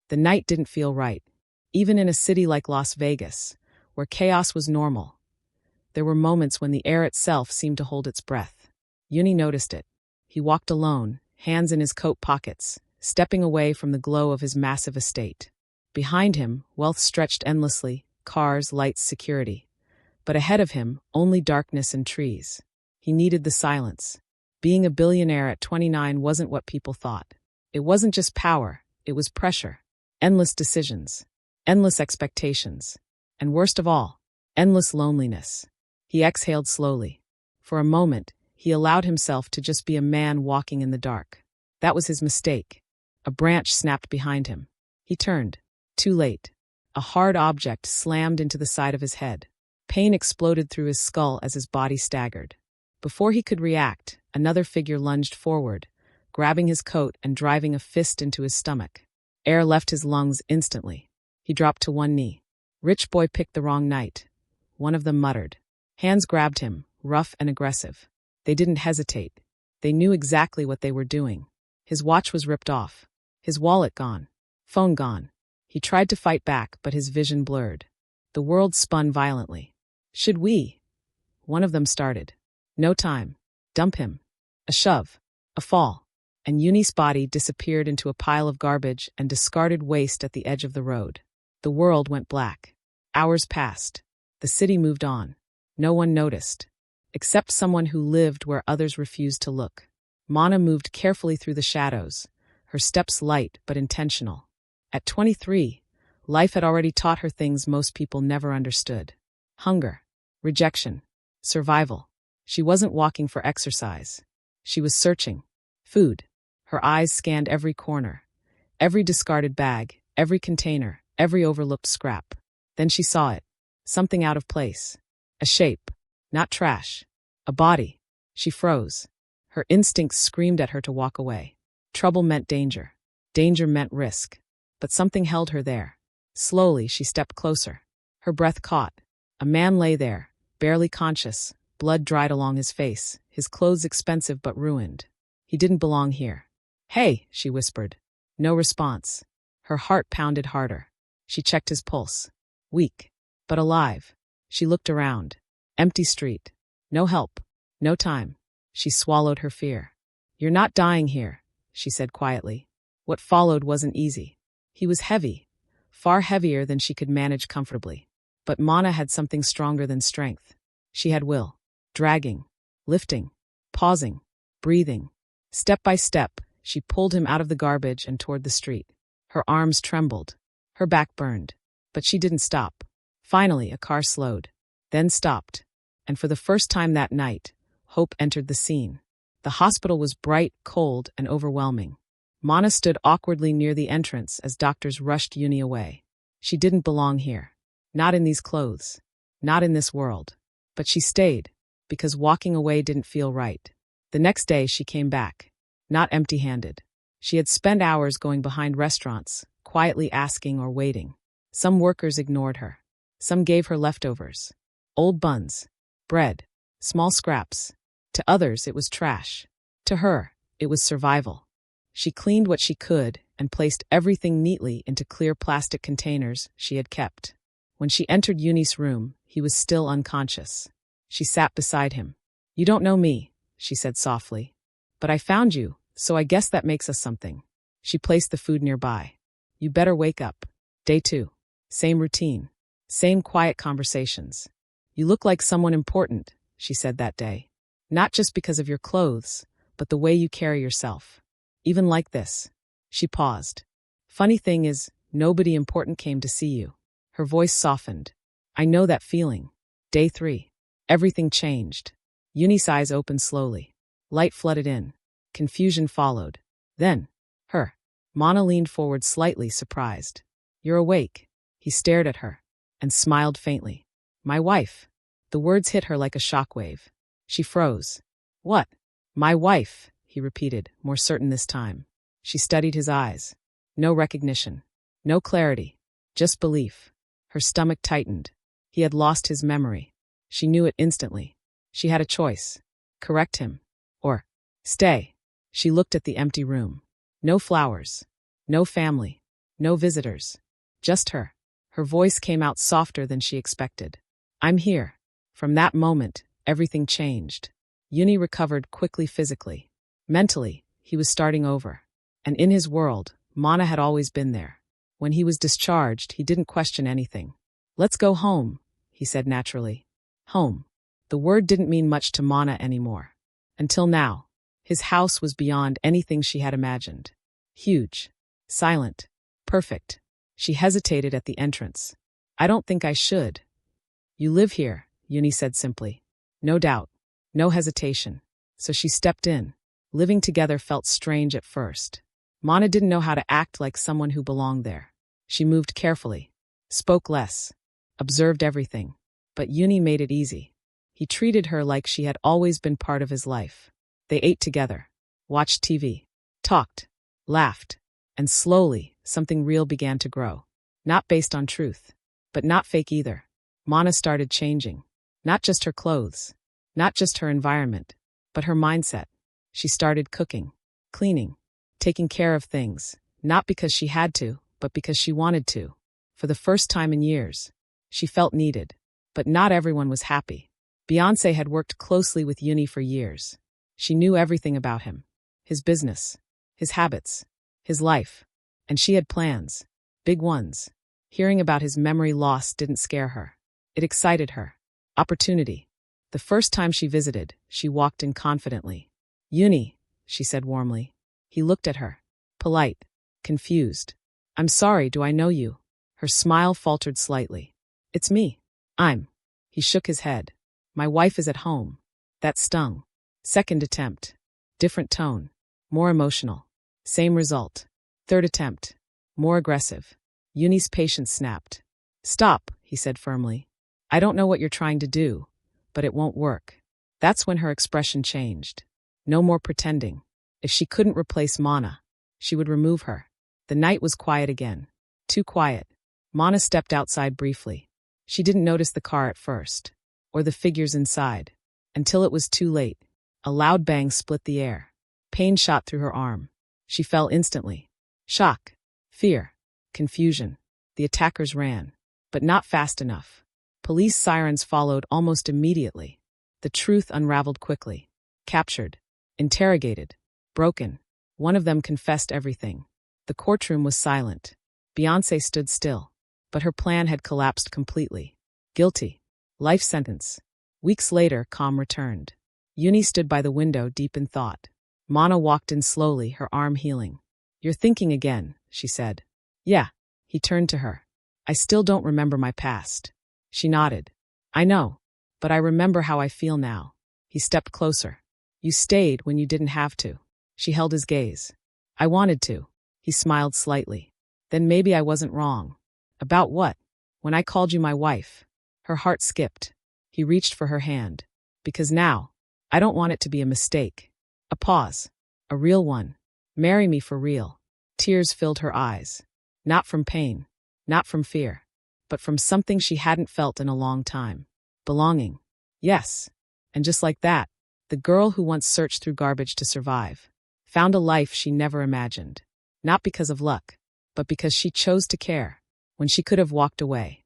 The night didn't feel right. Even in a city like Las Vegas, where chaos was normal, there were moments when the air itself seemed to hold its breath. Yoonhee noticed it. He walked alone, hands in his coat pockets, stepping away from the glow of his massive estate. Behind him, wealth stretched endlessly, cars, lights, security. But ahead of him, only darkness and trees. He needed the silence. Being a billionaire at 29 wasn't what people thought. It wasn't just power, it was pressure. Endless decisions. Endless expectations. And worst of all, endless loneliness. He exhaled slowly. For a moment, he allowed himself to just be a man walking in the dark. That was his mistake. A branch snapped behind him. He turned. Too late. A hard object slammed into the side of his head. Pain exploded through his skull as his body staggered. Before he could react, another figure lunged forward, grabbing his coat and driving a fist into his stomach. Air left his lungs instantly. He dropped to one knee. "Rich boy picked the wrong night," one of them muttered. Hands grabbed him, rough and aggressive. They didn't hesitate. They knew exactly what they were doing. His watch was ripped off. His wallet gone. Phone gone. He tried to fight back, but his vision blurred. The world spun violently. "Should we?" One of them started. "No time. Dump him." A shove. A fall. And Yoonhee's body disappeared into a pile of garbage and discarded waste at the edge of the road. The world went black. Hours passed. The city moved on. No one noticed. Except someone who lived where others refused to look. Mana moved carefully through the shadows, her steps light but intentional. At 23, life had already taught her things most people never understood. Hunger. Rejection. Survival. She wasn't walking for exercise. She was searching. Food. Her eyes scanned every corner. Every discarded bag, every container, every overlooked scrap. Then she saw it. Something out of place. A shape. Not trash. A body. She froze. Her instincts screamed at her to walk away. Trouble meant danger. Danger meant risk. But something held her there. Slowly, she stepped closer. Her breath caught. A man lay there, barely conscious, blood dried along his face, his clothes expensive but ruined. He didn't belong here. "Hey," she whispered. No response. Her heart pounded harder. She checked his pulse. Weak, but alive. She looked around. Empty street. No help. No time. She swallowed her fear. "You're not dying here," she said quietly. What followed wasn't easy. He was heavy, far heavier than she could manage comfortably. But Mana had something stronger than strength. She had will. Dragging. Lifting. Pausing. Breathing. Step by step, she pulled him out of the garbage and toward the street. Her arms trembled. Her back burned. But she didn't stop. Finally, a car slowed. Then stopped. And for the first time that night, hope entered the scene. The hospital was bright, cold, and overwhelming. Mana stood awkwardly near the entrance as doctors rushed Yoonhee away. She didn't belong here. Not in these clothes. Not in this world. But she stayed, because walking away didn't feel right. The next day she came back. Not empty-handed. She had spent hours going behind restaurants, quietly asking or waiting. Some workers ignored her. Some gave her leftovers. Old buns. Bread. Small scraps. To others it was trash. To her, it was survival. She cleaned what she could and placed everything neatly into clear plastic containers she had kept. When she entered Yoonhee's room, he was still unconscious. She sat beside him. "You don't know me," she said softly. "But I found you, so I guess that makes us something." She placed the food nearby. "You better wake up." Day 2. Same routine. Same quiet conversations. "You look like someone important," she said that day. "Not just because of your clothes, but the way you carry yourself. Even like this." She paused. "Funny thing is, nobody important came to see you." Her voice softened. "I know that feeling." Day 3. Everything changed. Yoonhee's eyes opened slowly. Light flooded in. Confusion followed. Then, her. Mana leaned forward slightly, surprised. "You're awake." He stared at her and smiled faintly. "My wife." The words hit her like a shockwave. She froze. "What?" "My wife," he repeated, more certain this time. She studied his eyes. No recognition. No clarity. Just belief. Her stomach tightened. He had lost his memory. She knew it instantly. She had a choice. Correct him. Or stay. She looked at the empty room. No flowers. No family. No visitors. Just her. Her voice came out softer than she expected. I'm here. From that moment, everything changed. Yooni recovered quickly physically. Mentally, he was starting over. And in his world, Mana had always been there. When he was discharged, he didn't question anything. Let's go home, he said naturally. Home. The word didn't mean much to Mana anymore. Until now. His house was beyond anything she had imagined. Huge. Silent. Perfect. She hesitated at the entrance. I don't think I should. You live here, Yooni said simply. No doubt. No hesitation. So she stepped in. Living together felt strange at first. Mana didn't know how to act like someone who belonged there. She moved carefully. Spoke less. Observed everything. But Yooni made it easy. He treated her like she had always been part of his life. They ate together. Watched TV. Talked. Laughed. And slowly, something real began to grow. Not based on truth. But not fake either. Mana started changing. Not just her clothes. Not just her environment. But her mindset. She started cooking. Cleaning. Taking care of things. Not because she had to, but because she wanted to. For the first time in years. She felt needed. But not everyone was happy. Beyoncé had worked closely with Yooni for years. She knew everything about him. His business. His habits. His life. And she had plans. Big ones. Hearing about his memory loss didn't scare her. It excited her. Opportunity. The first time she visited, she walked in confidently. Yooni, she said warmly. He looked at her. Polite. Confused. I'm sorry, do I know you? Her smile faltered slightly. It's me. He shook his head. My wife is at home. That stung. Second attempt. Different tone. More emotional. Same result. Third attempt. More aggressive. Yooni's patience snapped. Stop, he said firmly. I don't know what you're trying to do, but it won't work. That's when her expression changed. No more pretending. If she couldn't replace Mana, she would remove her. The night was quiet again. Too quiet. Mana stepped outside briefly. She didn't notice the car at first, or the figures inside, until it was too late. A loud bang split the air. Pain shot through her arm. She fell instantly. Shock. Fear. Confusion. The attackers ran, but not fast enough. Police sirens followed almost immediately. The truth unraveled quickly. Captured. Interrogated. Broken. One of them confessed everything. The courtroom was silent. Beyoncé stood still. But her plan had collapsed completely. Guilty. Life sentence. Weeks later, calm returned. Yooni stood by the window deep in thought. Mana walked in slowly, her arm healing. You're thinking again, she said. Yeah. He turned to her. I still don't remember my past. She nodded. I know. But I remember how I feel now. He stepped closer. You stayed when you didn't have to. She held his gaze. I wanted to. He smiled slightly. Then maybe I wasn't wrong. About what? When I called you my wife. Her heart skipped. He reached for her hand. Because now, I don't want it to be a mistake. A pause. A real one. Marry me for real. Tears filled her eyes. Not from pain. Not from fear. But from something she hadn't felt in a long time. Belonging. Yes. And just like that, the girl who once searched through garbage to survive found a life she never imagined. Not because of luck, but because she chose to care when she could have walked away.